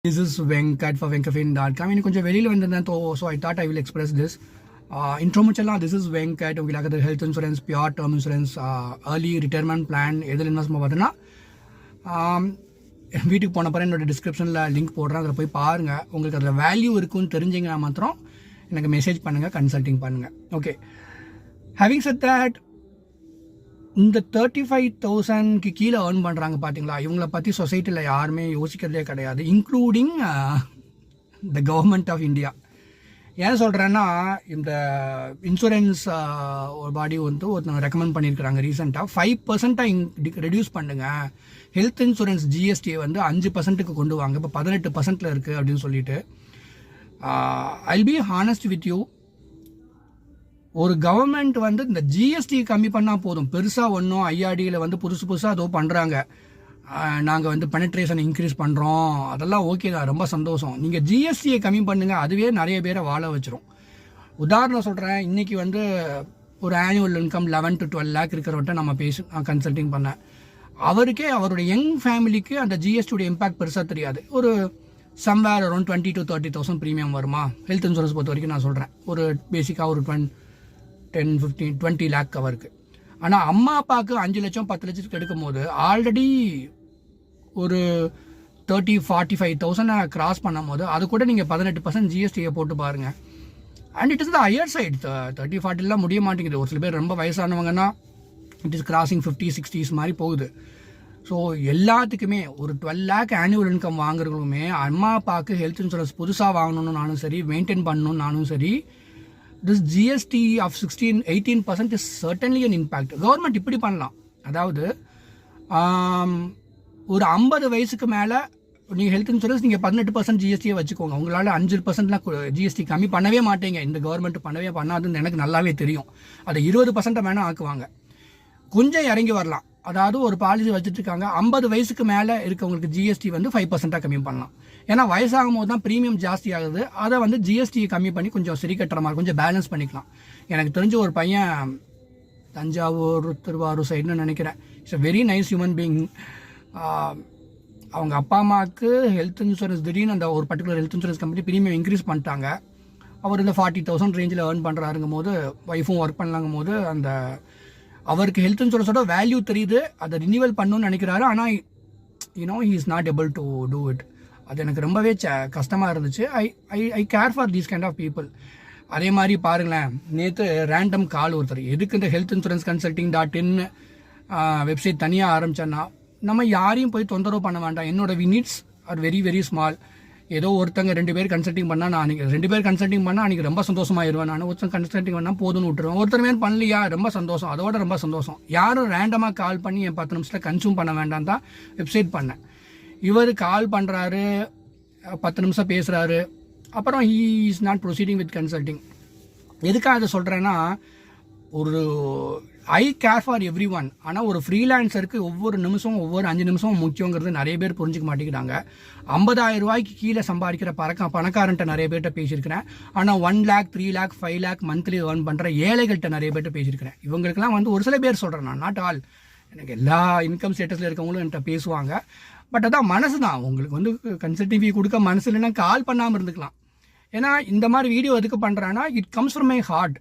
This is Venkat for Venkafin.com. இன்னும் கொஞ்சம் வெளியில் வந்திருந்தேன் so I thought I will express this intro முடிச்சலாம். This is Venkat. உங்களுக்கு health insurance, pure term insurance, early retirement plan எதில் investment பார்த்தீங்கன்னா வீட்டுக்கு போன பிறகு என்னோட டிஸ்கிரிப்ஷனில் லிங்க் போடுறேன். அதில் போய் பாருங்கள். உங்களுக்கு அதில் வேல்யூ இருக்குன்னு தெரிஞ்சிங்கன்னா மாத்திரம் எனக்கு மெசேஜ் பண்ணுங்கள், கன்சல்டிங் பண்ணுங்கள். ஓகே, ஹேவிங் செட் தட், இந்த 35,000க்கு கீழே ஏர்ன் பண்ணுறாங்க பார்த்தீங்களா, இவங்கள பற்றி சொசைட்டியில் யாருமே யோசிக்கிறதே கிடையாது, including the government of India. ஏன் சொல்கிறேன்னா, இந்த இன்சூரன்ஸ் ஒரு பாடி ஒருத்தவங்க ரெக்கமெண்ட் பண்ணியிருக்கிறாங்க ரீசெண்டாக 5% ரெடியூஸ் பண்ணுங்க, ஹெல்த் இன்சூரன்ஸ் ஜிஎஸ்டியை 5%க்கு கொண்டு வாங்க, இப்போ 18% இருக்குது அப்படின்னு சொல்லிட்டு. I'll be honest with you, ஒரு கவர்மெண்ட் இந்த ஜிஎஸ்டி கம்மி பண்ணால் போதும். பெருசாக ஒன்றும் ஐஆர்டியில் புதுசாக அதோ பண்ணுறாங்க, நாங்கள் பெனட்ரேஷன் இன்க்ரீஸ் பண்ணுறோம், அதெல்லாம் ஓகே தான், ரொம்ப சந்தோஷம். நீங்கள் ஜிஎஸ்டியை கம்மி பண்ணுங்கள், அதுவே நிறைய பேரை வாழ வச்சிரும். உதாரணம் சொல்கிறேன், இன்றைக்கி ஒரு ஆனுவல் இன்கம் 11 to 12 lakh இருக்கிறவர்கிட்ட நான் கன்சல்டிங் பண்ணேன். அவருக்கே அவருடைய யங் ஃபேமிலிக்கு அந்த ஜிஎஸ்டியோட இம்பாக்ட் பெருசாக தெரியாது. ஒரு சம்வேர் அரௌண்ட் 20,000 to 30,000 ப்ரீமியம் வருமா ஹெல்த் இன்சூரன்ஸ் பொறுத்த வரைக்கும். நான் சொல்கிறேன் ஒரு பேசிக்காக ஒரு 10, 15, 20 lakh கவருக்கு. ஆனால் அம்மா அப்பாவுக்கு 5 லட்சம் 10 லட்சத்துக்கு எடுக்கும் போது ஆல்ரெடி ஒரு 30,000-45,000 கிராஸ் பண்ணும் போது அது கூட நீங்கள் 18% ஜிஎஸ்டியை போட்டு பாருங்கள். And it is the higher side. 30-40 முடிய மாட்டேங்குது. ஒரு சில பேர் ரொம்ப வயசானவங்கன்னா இட் இஸ் கிராசிங் 50-60s மாதிரி போகுது. ஸோ எல்லாத்துக்குமே ஒரு 12 lakh ஆனுவல் இன்கம் வாங்குறவங்களுமே அம்மா அப்பாவுக்கு ஹெல்த் இன்சூரன்ஸ் புதுசாக வாங்கணும்னு நானும் சரி, மெயின்டைன் பண்ணணும்னு நானும் சரி, this GST of 18% is certainly an impact. Government இப்படி பண்ணலாம். அதாவது ஒரு 50 வயசுக்கு மேலே நீங்கள் ஹெல்த் இன்சூரன்ஸ் நீங்கள் 18% ஜிஎஸ்டியை வச்சுக்கோங்க. உங்களால் 5%லாம் ஜிஎஸ்டி கம்மி பண்ணவே மாட்டீங்க. இந்த கவர்மெண்ட் பண்ணாதுன்னு எனக்கு நல்லாவே தெரியும். அதை 20% வேணால் ஆக்குவாங்க. கொஞ்சம் இறங்கி வரலாம். அதாவது ஒரு பாலிசி வச்சுட்டு இருக்காங்க, 50 வயசுக்கு மேலே இருக்கவங்களுக்கு ஜிஎஸ்டி 5% கம்மி பண்ணலாம். ஏன்னா வயசாகும் போது தான் ப்ரீமியம் ஜாஸ்தி ஆகுது. அதை ஜிஎஸ்டி கம்மி பண்ணி கொஞ்சம் சரி கட்டுற மாதிரி கொஞ்சம் பேலன்ஸ் பண்ணிக்கலாம். எனக்கு தெரிஞ்ச ஒரு பையன் தஞ்சாவூர் திருவாரூர் சைடுன்னு நினைக்கிறேன். It's a very nice human being. அவங்க அப்பா அம்மாவுக்கு ஹெல்த் இன்சூரன்ஸ் திடீர்னு அந்த ஒரு particular health insurance company premium increase பண்ணிட்டாங்க. அவர் 40,000 ரேஞ்சில் ஏர்ன் பண்ணுறாருங்கும் போது, ஒய்ஃபும் ஒர்க் பண்ணலாங்கும் போது, அந்த அவருக்கு ஹெல்த் இன்சூரன்ஸோட வேல்யூ தெரியுது. அதை ரினியூவல் பண்ணணும்னு நினைக்கிறாரு. ஆனால் he is not able to do it. அது எனக்கு ரொம்பவே கஷ்டமாக இருந்துச்சு. I care for these kind of people. அதே மாதிரி பாருங்களேன், நேற்று ரேண்டம் கால் ஒருத்தர், எதுக்கு இந்த ஹெல்த் இன்சூரன்ஸ் கன்சல்டிங்.in வெப்சைட் தனியாக ஆரம்பிச்சேன்னா, நம்ம யாரையும் போய் தொந்தரவு பண்ண வேண்டாம். என்னோட needs are very very small. ஏதோ ஒருத்தங்க 2 பேர் கன்சல்டிங் பண்ணால் நான் 2 பேர் கன்சல்டிங் பண்ணால் அன்றைக்கி ரொம்ப சந்தோஷமாயிருவேன். நான் ஒருத்தன் கன்சல்டிங் பண்ணால் போதுன்னு விட்டுருவேன். ஒருத்தர் மேல் பண்ணலையா ரொம்ப சந்தோஷம், அதோட ரொம்ப சந்தோஷம். யாரும் ரேண்டமாக கால் பண்ணி என் 10 நிமிஷத்தில் கன்சியூம் பண்ண வேண்டாம் தான் வெப்சைட் பண்ணேன். இவர் கால் பண்ணுறாரு, 10 நிமிஷம் பேசுகிறாரு, அப்புறம் he is not proceeding with consulting. எதுக்காக அதை சொல்கிறேன்னா, ஒரு ஐ கேர் ஃபார் எவ்ரி ஒன். ஆனால் ஒரு ஃப்ரீலான்சருக்கு ஒவ்வொரு நிமிஷமும் ஒவ்வொரு 5 நிமிஷமும் முக்கியங்கிறது நிறைய பேர் புரிஞ்சிக்க மாட்டேங்கிறாங்க. 50,000 ரூபாய்க்கு கீழே சம்பாதிக்கிற பணக்காரன்ட்ட நிறைய பேர்கிட்ட பேசியிருக்கிறேன். ஆனால் 1 lakh, 3 lakh, 5 lakh monthly earn பண்ணுற ஏழைகள்கிட்ட நிறைய பேர்கிட்ட பேசியிருக்கிறேன். இவங்களுக்குலாம் ஒரு சில பேர் சொல்கிறேன், நான் நாட் ஆல், எனக்கு எல்லா இன்கம் ஸ்டேட்டஸில் இருக்கவங்களும் என்கிட்ட பேசுவாங்க. பட் அதான் மனசு தான். உங்களுக்கு கன்சல்டிங் ஃபீ கொடுக்க மனசு இல்லைன்னா கால் பண்ணாமல் இருந்துக்கலாம். ஏன்னா இந்த மாதிரி வீடியோ எதுக்கு பண்ணுறேன்னா, it comes from my heart.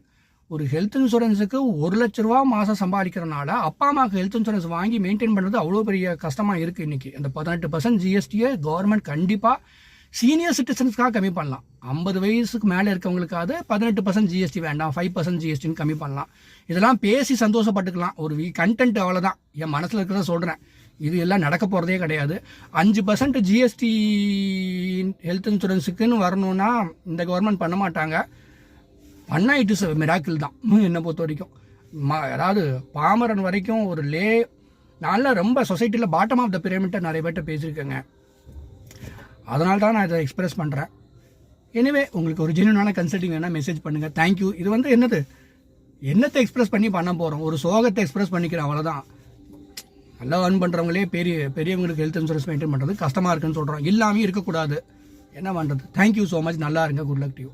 ஒரு ஹெல்த் இன்சூரன்ஸுக்கு 1 லட்ச ரூபா மாதம் சம்பாதிக்கிறனால அப்பா அம்மாவுக்கு ஹெல்த் இன்சூரன்ஸ் வாங்கி மெயின்டைன் பண்ணுறது அவ்வளோ பெரிய கஷ்டமாக இருக்குது. இன்றைக்கி அந்த 18% ஜிஎஸ்டியை கவர்மெண்ட் கண்டிப்பாக சீனியர் சிட்டிசன்ஸ்க்காக கம்மி பண்ணலாம். 50 வயசுக்கு மேலே இருக்கவங்களுக்காவது 18% ஜிஎஸ்டி வேண்டாம், 5% ஜிஎஸ்டின்னு கம்மி பண்ணலாம். இதெல்லாம் பேசி சந்தோஷப்பட்டுக்கலாம். ஒரு கண்டென்ட் அவ்வளோதான், என் மனசில் இருக்கிறத சொல்கிறேன். இது எல்லாம் நடக்க போகிறதே கிடையாது. 5% ஜிஎஸ்டி ஹெல்த் இன்சூரன்ஸுக்குன்னு வரணும்னா இந்த கவர்மெண்ட் பண்ண மாட்டாங்க. பண்ணால் இட் இஸ் மிராக்கிள் தான் என்னை பொறுத்த வரைக்கும். அதாவது பாமரன் வரைக்கும் ஒரு நான்லாம் ரொம்ப சொசைட்டியில் பாட்டம் ஆஃப் த பிரமிட்டை நிறைய பேர்கிட்ட பேசியிருக்கேங்க. அதனால தான் நான் இதை எக்ஸ்பிரஸ் பண்ணுறேன். எனிவே, உங்களுக்கு ஒரு ஜென்யூனான கன்சல்டிங் வேணால் மெசேஜ் பண்ணுங்கள். தேங்க்யூ. இது என்னத்தை எக்ஸ்பிரஸ் பண்ண போகிறோம், ஒரு சோகத்தை எக்ஸ்பிரஸ் பண்ணிக்கிறேன், அவ்வளோதான். நல்லா ஏர்ன் பண்ணுறவங்களே பெரியவங்களுக்கு ஹெல்த் இன்சூரன்ஸ் மெயின்டைன் பண்ணுறது கஷ்டமாக இருக்குன்னு சொல்கிறோம். எல்லாமே இருக்கக்கூடாது, என்ன பண்ணுறது. Thank you so much. நல்லா இருங்க. Good luck to you.